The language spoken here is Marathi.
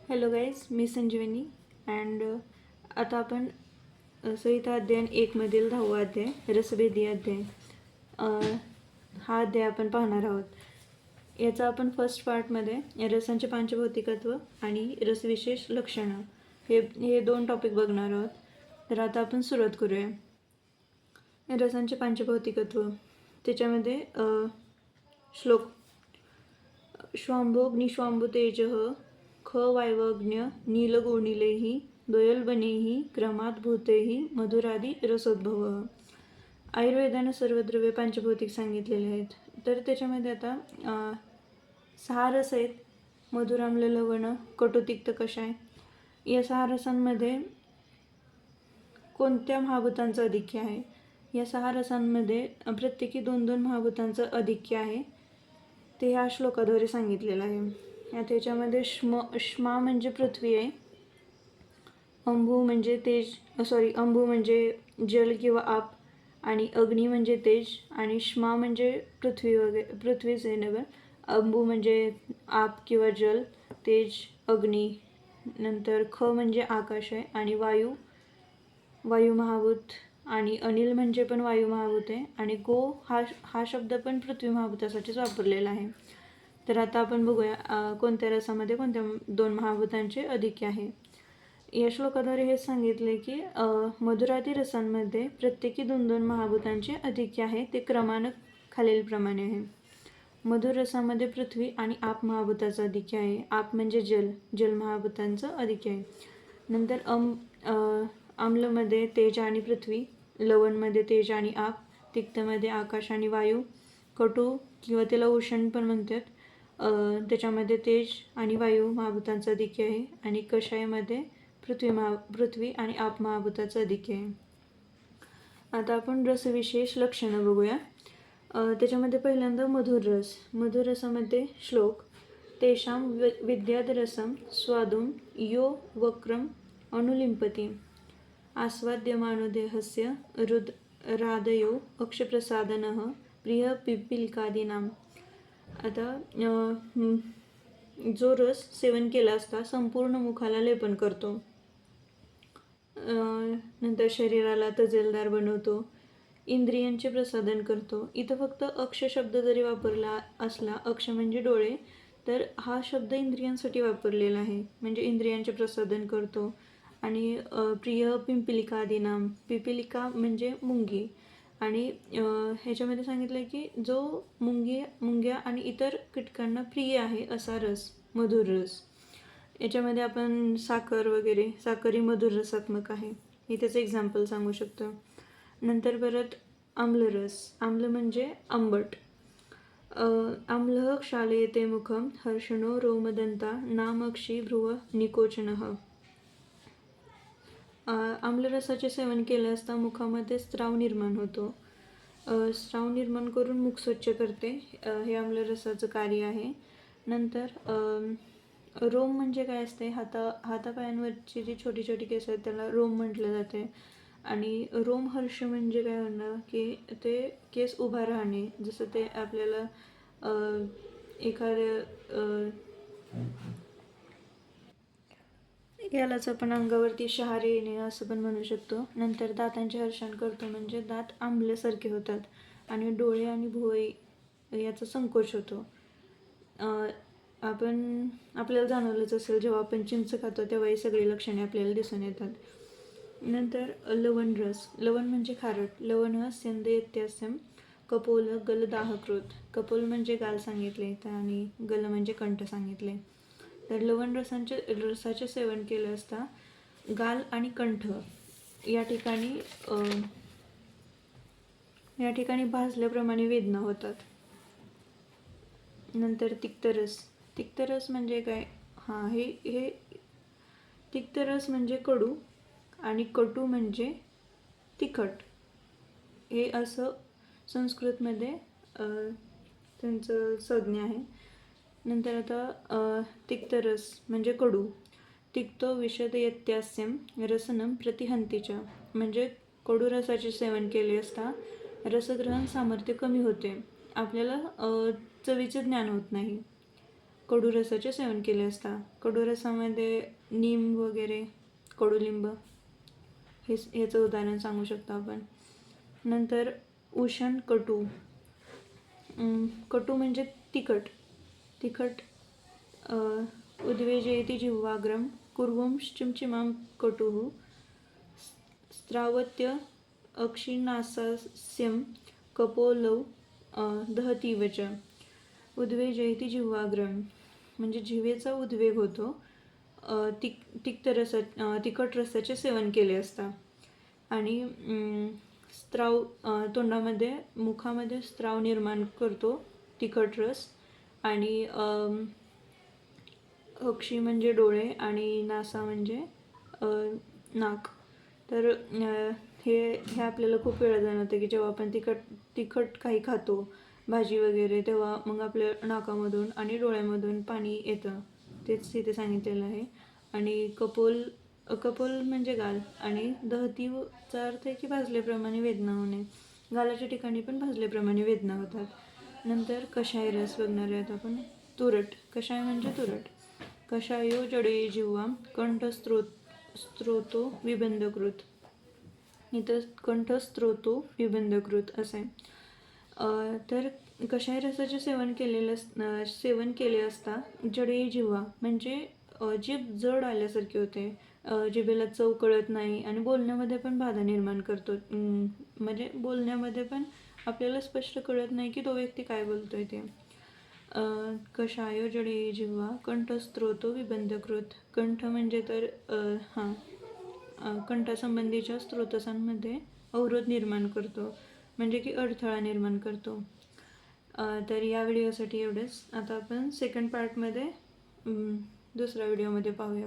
हॅलो गाईज, मी संजीवनी अँड आता आपण संहिता अध्ययन 1मधील 10वा अध्याय रसभेदी अध्याय हा अध्याय आपण पाहणार आहोत. याचा आपण फर्स्ट पार्टमध्ये रसांचे पांचभौतिकत्व आणि रसविशेष लक्षणं हे दोन टॉपिक बघणार आहोत. तर आता आपण सुरुवात करूया. रसांचे पांचभौतिकत्व त्याच्यामध्ये श्लोक श्वांभोग्निश्वांभु तेजः ख वायवग्न्य नीलगोणिलैः द्वयल्बनैः क्रमात् भूतैः मधुरादी रसोद्भव. आयुर्वेदानं सर्व द्रव्य पांचभौतिक सांगितलेले आहेत. तर त्याच्यामध्ये आता 6 रस आहेत: मधुर, आम्ल, लवण, कटु, तिक्त, कषाय. या 6 रसांमध्ये कोणत्या महाभूतांचं अधिक्य आहे? या 6 रसांमध्ये प्रत्येकी 2-2 महाभूतांचं अधिक्य आहे. ते ह्या श्लोकाद्वारे सांगितलेलं आहे. त्याच्यामध्ये श्मा म्हणजे पृथ्वी आहे, अंबू म्हणजे अंबू म्हणजे जल किंवा आप, आणि अग्नी म्हणजे तेज, आणि श्मा म्हणजे पृथ्वीच आहे नव्हे. अंबू म्हणजे आप किंवा जल, तेज, अग्नी. नंतर ख म्हणजे आकाश आहे, आणि वायू महाभूत, आणि अनिल म्हणजे पण वायू महाभूत आहे, आणि गो हा शब्द पण पृथ्वी महाभूतासाठीच वापरलेला आहे. तर आता आपण बघूया कोणत्या रसामध्ये कोणत्या 2 महाभूतांचे अधिक्य आहे. या श्लोकाद्वारे हे सांगितले की मधुरादी रसांमध्ये प्रत्येकी 2-2 महाभूतांचे अधिक्य आहे. ते क्रमानं खालीलप्रमाणे आहे. मधुर रसामध्ये पृथ्वी आणि आप महाभूताचं अधिक्य आहे. आप म्हणजे जल महाभूतांचं अधिक्य आहे. नंतर आम्लमध्ये तेज आणि पृथ्वी, लवणमध्ये तेज आणि आप, तिक्तमध्ये आकाश आणि वायू, कटू किंवा त्याला उष्ण पण म्हणतात, त्याच्यामध्ये तेज आणि वायू महाभूतांचं अधिक्य आहे. आणि कषायमध्ये पृथ्वी आणि आप महाभूताचं अधिक्य आहे. आता आपण रसविशेष लक्षणं बघूया. त्याच्यामध्ये पहिल्यांदा मधुर रस. मधुर रसामध्ये श्लोक तेषां विद्याद रसम स्वादुम यो वक्रम अनुलिंपती आस्वाद्यमानो देहस्य रादयो अक्षप्रसादनः प्रिय पिपीलिकादीनाम. आता जो रस सेवन केला असता संपूर्ण मुखाला लेपन करतो, नंतर शरीराला तजेलदार बनवतो, इंद्रियांचे प्रसादन करतो. इथं फक्त अक्ष शब्द जरी वापरला असला, अक्ष म्हणजे डोळे, तर हा शब्द इंद्रियांसाठी वापरलेला आहे. म्हणजे इंद्रियांचे प्रसादन करतो. आणि प्रिय पिपीलिकादीनाम, पिपीलिका म्हणजे मुंगी, आणि ह्याच्यामध्ये सांगितलं की जो मुंग्या आणि इतर कीटकांना प्रिय आहे असा रस मधुर रस. याच्यामध्ये आपण साखर ही मधुर रसात्मक आहे, हे त्याचं एक्झाम्पल सांगू शकतो. नंतर परत आम्लरस. आम्ल म्हणजे आंबट. आम्लः क्षालयते मुखम हर्षणो रोमदंता नामक्षी भ्रुव निकोचनः. आम्लरसाचे सेवन केले असता मुखामध्ये स्त्राव निर्माण होतो. स्त्राव निर्माण करून मुख स्वच्छ करते, हे आम्लरसाचं कार्य आहे. नंतर रोम म्हणजे काय असते? हातापायांवरची जी छोटी छोटी केस आहेत त्याला रोम म्हटलं जाते. आणि रोमहर्ष म्हणजे काय होणं की ते केस उभा राहणे. जसं ते आपल्याला एखाद्या यालाच आपण अंगावरती शहारे येणे असं पण म्हणू शकतो. नंतर दातांचे हर्षण करतो म्हणजे दात आंबल्यासारखे होतात, आणि डोळे आणि भुवई याचा संकोच होतो. आपल्याला जाणवलंच असेल, जेव्हा आपण चिंच खातो तेव्हा ही सगळी लक्षणे आपल्याला दिसून येतात. नंतर लवण रस. लवण म्हणजे खारट. लवण सेंद इत्यास्यम कपोल गल दाहकृत. कपोल म्हणजे गाल सांगितले, आणि गल म्हणजे कंठ सांगितले. तर लवण रसाचे सेवन केलं असता गाल आणि कंठ या ठिकाणी भाजल्याप्रमाणे वेदना होतात. नंतर तिक्तरस. तिक्तरस म्हणजे काय? हे तिक्तरस म्हणजे कडू, आणि कटू म्हणजे तिखट. हे असं संस्कृतमध्ये त्यांचं संज्ञा आहे. नंतर आता तिक्तरस म्हणजे कडू. तिक्तो विषदयत्यास्यम रसनम प्रतिहंतीच्या. म्हणजे कडू रसाचे सेवन केले असता रसग्रहण सामर्थ्य कमी होते, आपल्याला चवीचे ज्ञान होत नाही. कडू रसाचे सेवन केले असता. कडू रसामध्ये नीम वगैरे, कडुलिंब ह्याचं उदाहरण सांगू शकतो आपण. नंतर उष्ण कटू. कटू म्हणजे तिखट. उद्वेजयति जिह्वाग्रम कुर्वं चिमचिमां कटुः स्त्रावत्य अक्षिणास्यं कपोलौ दहतीव च. उद्वेजयति जिह्वाग्रम म्हणजे जिव्हेचा उद्वेग होतो. तिखट रसाचे सेवन केले असता. आणि स्त्राव तोंडामध्ये, मुखामध्ये स्त्राव निर्माण करतो तिखट रस. आणि अक्षी म्हणजे डोळे आणि नासा म्हणजे नाक. तर हे आपल्याला खूप वेळा जाणवतं की जेव्हा आपण तिखट काही खातो, भाजी वगैरे, तेव्हा मग आपल्या नाकामधून आणि डोळ्यामधून पाणी येतं. तेच तिथे सांगितलेलं आहे. आणि कपोल म्हणजे गाल. आणि दहतीचा अर्थ आहे की भाजल्याप्रमाणे वेदना होणे. गालाच्या ठिकाणी पण भाजल्याप्रमाणे वेदना होतात. नंतर कषाय रस बघणार आहेत आपण. तुरट. कषाय म्हणजे तुरट. कषायो जडे जिव्हा कंठस्त्रोतो विबंधकृत. इथं कंठस्त्रोतो विबंधकृत असं आहे. तर कषाय रसाचे सेवन केले असता जडे जिव्हा म्हणजे जीभ जड आल्यासारखे होते. जिभेला चव कळत नाही आणि बोलण्यामध्ये पण बाधा निर्माण करतो. म्हणजे बोलण्यामध्ये पण आपल्याला स्पष्ट कळत नाही की तो व्यक्ती काय बोलतोय ते. कषायो जडे जिव्हा कंठस्त्रोतो विबंधकृत. कंठ म्हणजे तर कंठासंबंधीच्या स्रोतसांमध्ये अवरोध निर्माण करतो, म्हणजे की अडथळा निर्माण करतो. तर या व्हिडिओसाठी एवढंच. आता आपण सेकंड पार्टमध्ये दुसऱ्या व्हिडिओमध्ये पाहूया.